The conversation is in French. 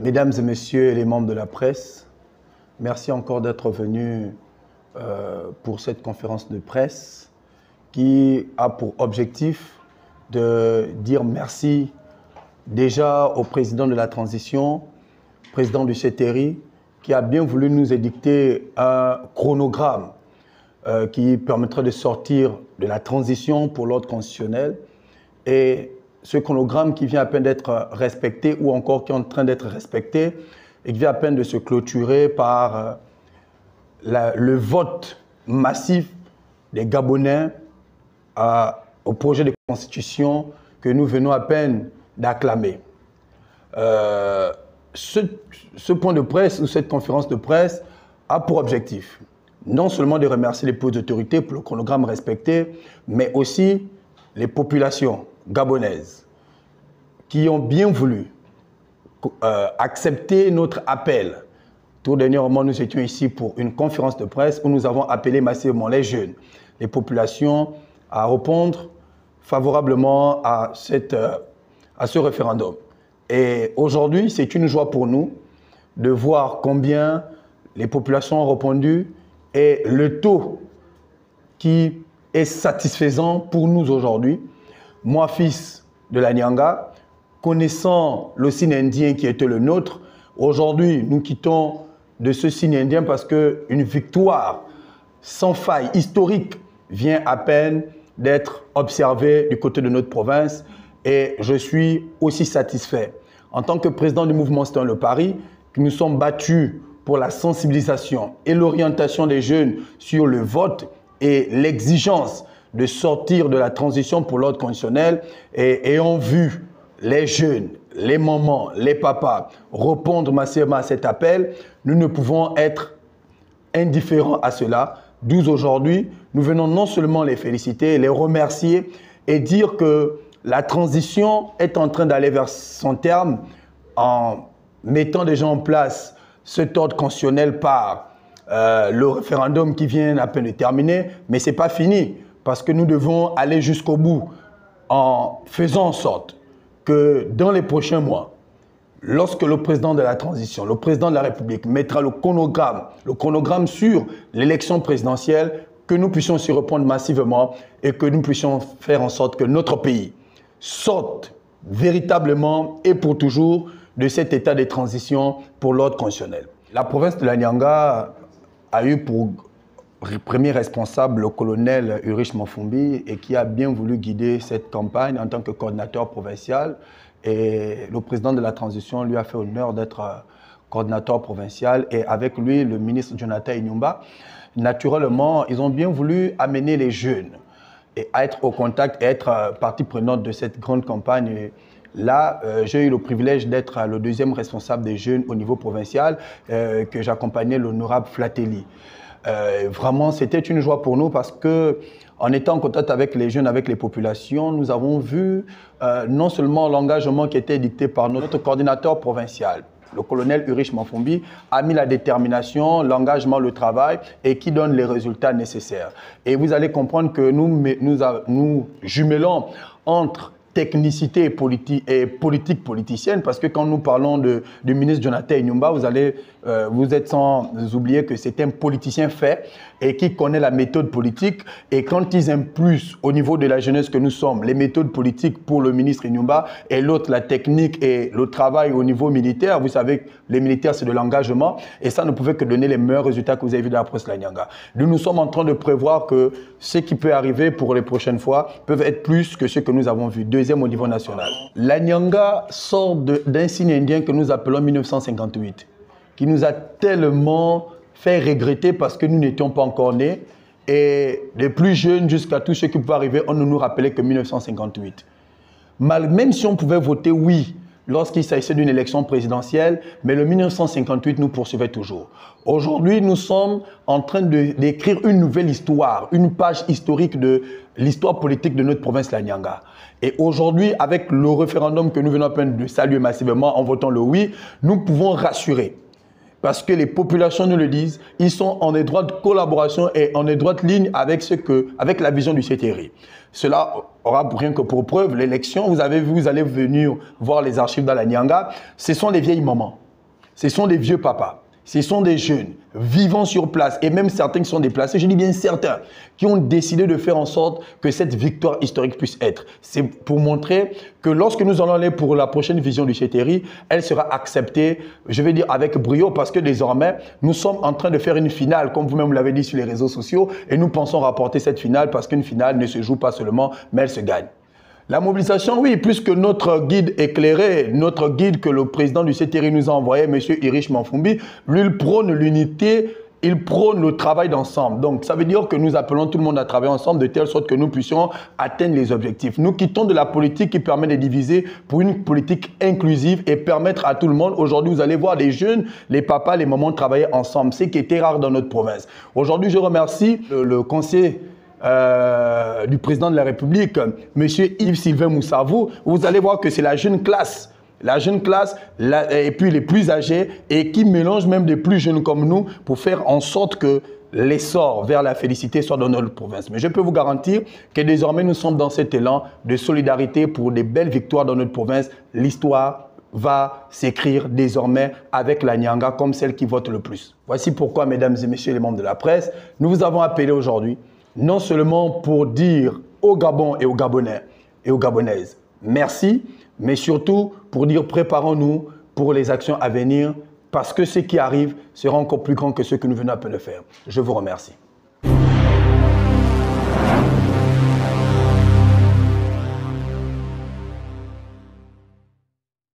Mesdames et messieurs les membres de la presse, merci encore d'être venus pour cette conférence de presse qui a pour objectif de dire merci déjà au président de la transition, président du CTRI, qui a bien voulu nous édicter un chronogramme qui permettrait de sortir de la transition pour l'ordre constitutionnel. Et ce chronogramme qui vient à peine d'être respecté ou encore qui est en train d'être respecté et qui vient à peine de se clôturer par le vote massif des Gabonais au projet de constitution que nous venons à peine d'acclamer. Ce point de presse ou cette conférence de presse a pour objectif non seulement de remercier les plus autorités pour le chronogramme respecté, mais aussi les populations gabonaises qui ont bien voulu accepter notre appel. Tout dernièrement, nous étions ici pour une conférence de presse où nous avons appelé massivement les jeunes, les populations à répondre favorablement à ce référendum. Et aujourd'hui, c'est une joie pour nous de voir combien les populations ont répondu et le taux qui est satisfaisant pour nous aujourd'hui. Moi, fils de la Nyanga, connaissant le signe indien qui était le nôtre, aujourd'hui, nous quittons de ce signe indien parce qu'une victoire sans faille, historique, vient à peine d'être observée du côté de notre province et je suis aussi satisfait. En tant que président du mouvement Citoyen Le Paris, que nous sommes battus pour la sensibilisation et l'orientation des jeunes sur le vote et l'exigence de sortir de la transition pour l'ordre constitutionnel et ayant vu les jeunes, les mamans, les papas répondre massivement à cet appel, nous ne pouvons être indifférents à cela. D'où aujourd'hui, nous venons non seulement les féliciter, les remercier et dire que la transition est en train d'aller vers son terme en mettant déjà en place cet ordre constitutionnel par le référendum qui vient à peine de terminer, mais ce n'est pas fini. Parce que nous devons aller jusqu'au bout en faisant en sorte que dans les prochains mois, lorsque le président de la transition, le président de la République mettra le chronogramme sur l'élection présidentielle, que nous puissions s'y répondre massivement et que nous puissions faire en sorte que notre pays sorte véritablement et pour toujours de cet état de transition pour l'ordre constitutionnel. La province de la Nyanga a eu pour premier responsable le colonel Ulrich Mafumbi et qui a bien voulu guider cette campagne en tant que coordinateur provincial. Et le président de la transition lui a fait honneur d'être coordinateur provincial et avec lui le ministre Jonathan Inyumba. Naturellement, ils ont bien voulu amener les jeunes et à être au contact et être partie prenante de cette grande campagne. Et là, j'ai eu le privilège d'être le deuxième responsable des jeunes au niveau provincial que j'accompagnais l'honorable Flatelli. Vraiment, c'était une joie pour nous parce que en étant en contact avec les jeunes, avec les populations, nous avons vu non seulement l'engagement qui était dicté par notre coordinateur provincial, le colonel Ulrich Mafumbi, a mis la détermination, l'engagement, le travail et qui donne les résultats nécessaires. Et vous allez comprendre que nous jumelons entre technicité et politique politicienne, parce que quand nous parlons du ministre Jonathan Inyumba, vous êtes sans oublier que c'est un politicien fait et qui connaît la méthode politique. Et quand ils aiment plus au niveau de la jeunesse que nous sommes, les méthodes politiques pour le ministre Inyumba et l'autre, la technique et le travail au niveau militaire, vous savez, les militaires, c'est de l'engagement et ça ne pouvait que donner les meilleurs résultats que vous avez vus dans la presse la Nyanga. Nous sommes en train de prévoir que ce qui peut arriver pour les prochaines fois peuvent être plus que ce que nous avons vu. Deuxième au niveau national. La Nyanga sort d'un signe indien que nous appelons 1958, qui nous a tellement fait regretter parce que nous n'étions pas encore nés. Et les plus jeunes jusqu'à tout ce qui peut arriver, on ne nous rappelait que 1958. Même si on pouvait voter oui lorsqu'il s'agissait d'une élection présidentielle, mais le 1958 nous poursuivait toujours. Aujourd'hui, nous sommes en train d'écrire une nouvelle histoire, une page historique de l'histoire politique de notre province, la Nyanga. Et aujourd'hui, avec le référendum que nous venons à peine de saluer massivement en votant le oui, nous pouvons rassurer. Parce que les populations nous le disent, ils sont en étroite collaboration et en étroite ligne avec la vision du CTRI. Cela aura rien que pour preuve l'élection. Vous avez vu, vous allez venir voir les archives dans la Nyanga. Ce sont les vieilles mamans. ce sont des vieux papas. Ce sont des jeunes vivant sur place et même certains qui sont déplacés, je dis bien certains, qui ont décidé de faire en sorte que cette victoire historique puisse être. C'est pour montrer que lorsque nous allons aller pour la prochaine vision du CTRI, elle sera acceptée, je vais dire avec brio, parce que désormais, nous sommes en train de faire une finale, comme vous-même l'avez dit sur les réseaux sociaux, et nous pensons rapporter cette finale parce qu'une finale ne se joue pas seulement, mais elle se gagne. La mobilisation, oui, plus que notre guide éclairé, notre guide que le président du CTRI nous a envoyé, M. Irish Manfumbi, lui, il prône l'unité, il prône le travail d'ensemble. Donc, ça veut dire que nous appelons tout le monde à travailler ensemble de telle sorte que nous puissions atteindre les objectifs. Nous quittons de la politique qui permet de diviser pour une politique inclusive et permettre à tout le monde. Aujourd'hui, vous allez voir les jeunes, les papas, les mamans travailler ensemble, ce qui était rare dans notre province. Aujourd'hui, je remercie le conseiller du président de la République, M. Yves-Sylvain Moussavou. Vous allez voir que c'est la jeune classe, et puis les plus âgés, et qui mélangent même des plus jeunes comme nous pour faire en sorte que l'essor vers la félicité soit dans notre province. Mais je peux vous garantir que désormais nous sommes dans cet élan de solidarité pour des belles victoires dans notre province. L'histoire va s'écrire désormais avec la Nyanga comme celle qui vote le plus. Voici pourquoi, mesdames et messieurs les membres de la presse, nous vous avons appelé aujourd'hui non seulement pour dire au Gabon et aux Gabonais et aux Gabonaises merci, mais surtout pour dire préparons-nous pour les actions à venir parce que ce qui arrive sera encore plus grand que ce que nous venons à peine de faire. Je vous remercie.